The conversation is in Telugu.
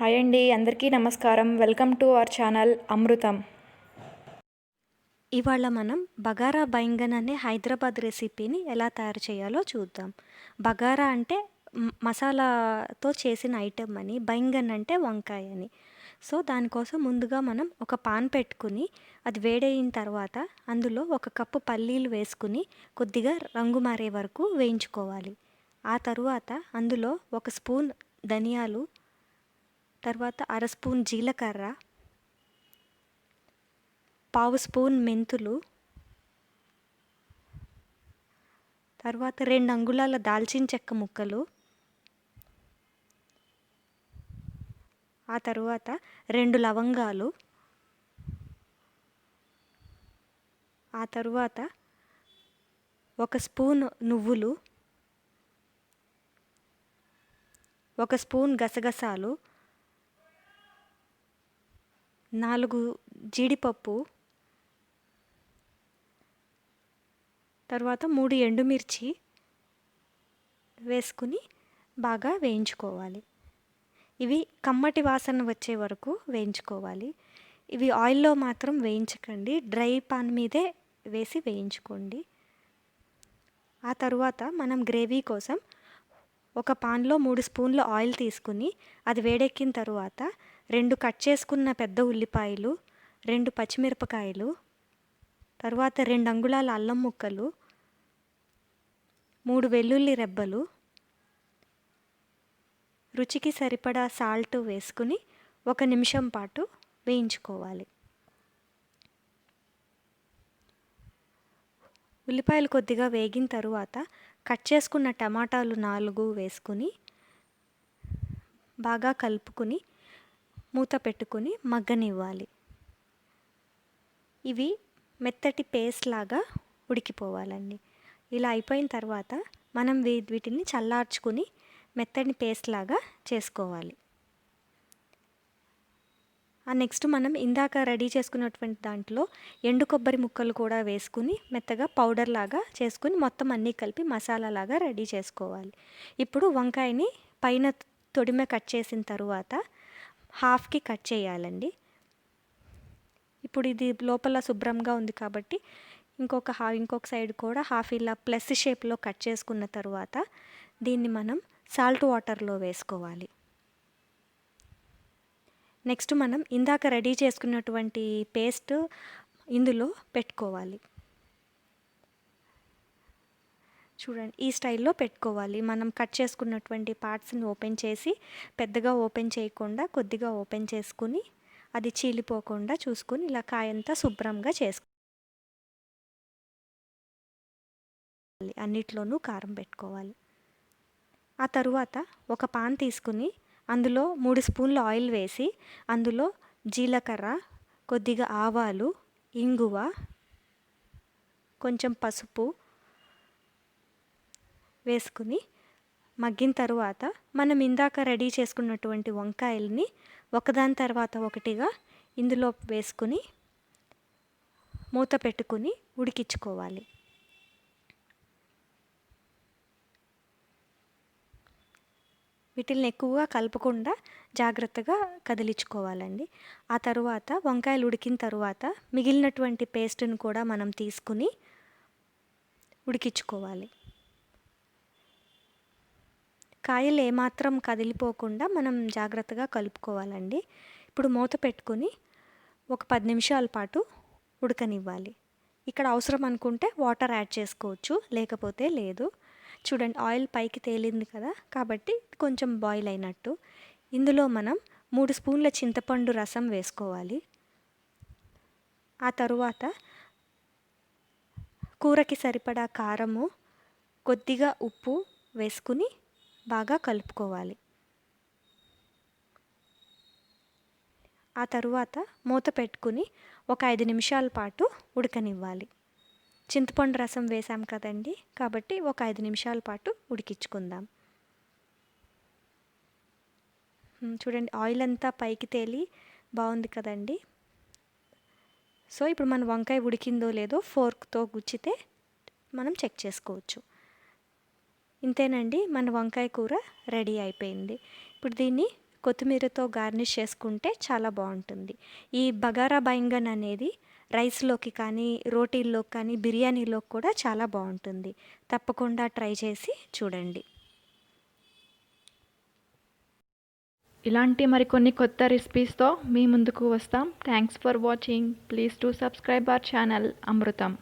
హాయ్ అండి, అందరికీ నమస్కారం. వెల్కమ్ టు అవర్ ఛానల్ అమృతం. ఇవాళ మనం బగారా బైంగన్ అనే హైదరాబాద్ రెసిపీని ఎలా తయారు చేయాలో చూద్దాం. బగారా అంటే మసాలాతో చేసిన ఐటెం అని, బైంగన్ అంటే వంకాయ అని. సో దానికోసం ముందుగా మనం ఒక పాన్ పెట్టుకుని అది వేడయిన తర్వాత అందులో 1 కప్పు పల్లీలు వేసుకుని కొద్దిగా రంగు మారే వరకు వేయించుకోవాలి. ఆ తరువాత అందులో 1 స్పూన్ ధనియాలు, తర్వాత 1/2 స్పూన్ జీలకర్ర, పావు స్పూన్ మెంతులు, తర్వాత 2 అంగుళాల దాల్చిన చెక్క ముక్కలు, ఆ తరువాత 2 లవంగాలు, ఆ తరువాత 1 స్పూన్ నువ్వులు, 1 స్పూన్ గసగసాలు, 4 జీడిపప్పు, తర్వాత 3 ఎండుమిర్చి వేసుకుని బాగా వేయించుకోవాలి. ఇవి కమ్మటి వాసన వచ్చే వరకు వేయించుకోవాలి. ఇవి ఆయిల్లో మాత్రం వేయించకండి, డ్రై పాన్ మీదే వేసి వేయించుకోండి. ఆ తరువాత మనం గ్రేవీ కోసం ఒక పాన్లో 3 స్పూన్ల ఆయిల్ తీసుకుని అది వేడెక్కిన తరువాత 2 కట్ చేసుకున్న పెద్ద ఉల్లిపాయలు, 2 పచ్చిమిరపకాయలు, తర్వాత 2 అంగుళాల అల్లం ముక్కలు, 3 వెల్లుల్లి రెబ్బలు, రుచికి సరిపడా సాల్ట్ వేసుకుని 1 నిమిషం పాటు వేయించుకోవాలి. ఉల్లిపాయలు కొద్దిగా వేగిన తరువాత కట్ చేసుకున్న టమాటాలు 4 వేసుకుని బాగా కలుపుకుని మూత పెట్టుకుని మగ్గనివ్వాలి. ఇవి మెత్తటి పేస్ట్ లాగా ఉడికిపోవాలండి. ఇలా అయిపోయిన తర్వాత మనం వీటిని చల్లార్చుకుని మెత్తని పేస్ట్ లాగా చేసుకోవాలి. నెక్స్ట్ మనం ఇందాక రెడీ చేసుకున్నటువంటి దాంట్లో ఎండు కొబ్బరి ముక్కలు కూడా వేసుకుని మెత్తగా పౌడర్ లాగా చేసుకుని మొత్తం అన్నీ కలిపి మసాలా లాగా రెడీ చేసుకోవాలి. ఇప్పుడు వంకాయని పైన తొడిమె కట్ చేసిన తరువాత హాఫ్కి కట్ చేయాలండి. ఇప్పుడు ఇది లోపల శుభ్రంగా ఉంది కాబట్టి ఇంకొక సైడ్ కూడా హాఫ్ ఇలా ప్లస్ షేప్లో కట్ చేసుకున్న తర్వాత దీన్ని మనం సాల్ట్ వాటర్లో వేసుకోవాలి. నెక్స్ట్ మనం ఇందాక రెడీ చేసుకున్నటువంటి పేస్ట్ ఇందులో పెట్టుకోవాలి. చూడండి, ఈ స్టైల్లో పెట్టుకోవాలి. మనం కట్ చేసుకున్నటువంటి పార్ట్స్ని ఓపెన్ చేసి పెద్దగా ఓపెన్ చేయకుండా కొద్దిగా ఓపెన్ చేసుకుని అది చీలిపోకుండా చూసుకుని ఇలా కాయంతా శుభ్రంగా చేసుకోవాలి. అన్నిట్లోనూ కారం పెట్టుకోవాలి. ఆ తరువాత ఒక పాన్ తీసుకుని అందులో 3 స్పూన్ల ఆయిల్ వేసి అందులో జీలకర్ర, కొద్దిగా ఆవాలు, ఇంగువ, కొంచెం పసుపు వేసుకుని మగ్గిన తరువాత మనం ఇందాక రెడీ చేసుకున్నటువంటి వంకాయల్ని ఒకదాని తర్వాత ఒకటిగా ఇందులో వేసుకుని మూత పెట్టుకుని ఉడికించుకోవాలి. వీటిని ఎక్కువగా కలపకుండా జాగ్రత్తగా కదిలించుకోవాలండి. ఆ తరువాత వంకాయలు ఉడికిన తరువాత మిగిలినటువంటి పేస్ట్ని కూడా మనం తీసుకుని ఉడికించుకోవాలి. కాయలు ఏమాత్రం కదిలిపోకుండా మనం జాగ్రత్తగా కలుపుకోవాలండి. ఇప్పుడు మూత పెట్టుకుని ఒక 10 నిమిషాల పాటు ఉడకనివ్వాలి. ఇక్కడ అవసరం అనుకుంటే వాటర్ యాడ్ చేసుకోవచ్చు, లేకపోతే లేదు. చూడండి, ఆయిల్ పైకి తేలింది కదా, కాబట్టి కొంచెం బాయిల్ అయినట్టు. ఇందులో మనం 3 స్పూన్ల చింతపండు రసం వేసుకోవాలి. ఆ తరువాత కూరకి సరిపడా కారము, కొద్దిగా ఉప్పు వేసుకుని బాగా కలుపుకోవాలి. ఆ తరువాత మూత పెట్టుకుని ఒక 5 నిమిషాల పాటు ఉడకనివ్వాలి. చింతపండు రసం వేసాం కదండి, కాబట్టి ఒక 5 నిమిషాల పాటు ఉడికించుకుందాం. చూడండి, ఆయిల్ అంతా పైకి తేలి బాగుంది కదండి. సో ఇప్పుడు మన వంకాయ ఉడికిందో లేదో ఫోర్క్తో గుచ్చితే మనం చెక్ చేసుకోవచ్చు. ఇంతేనండి, మన వంకాయ కూర రెడీ అయిపోయింది. ఇప్పుడు దీన్ని కొత్తిమీరతో గార్నిష్ చేసుకుంటే చాలా బాగుంటుంది. ఈ బగారా బైంగన్ అనేది రైస్లోకి కానీ, రోటీల్లోకి కానీ, బిర్యానీలోకి కూడా చాలా బాగుంటుంది. తప్పకుండా ట్రై చేసి చూడండి. ఇలాంటి మరికొన్ని కొత్త రెసిపీస్తో మీ ముందుకు వస్తాం. Thanks for watching. Please to subscribe our channel Amrutham.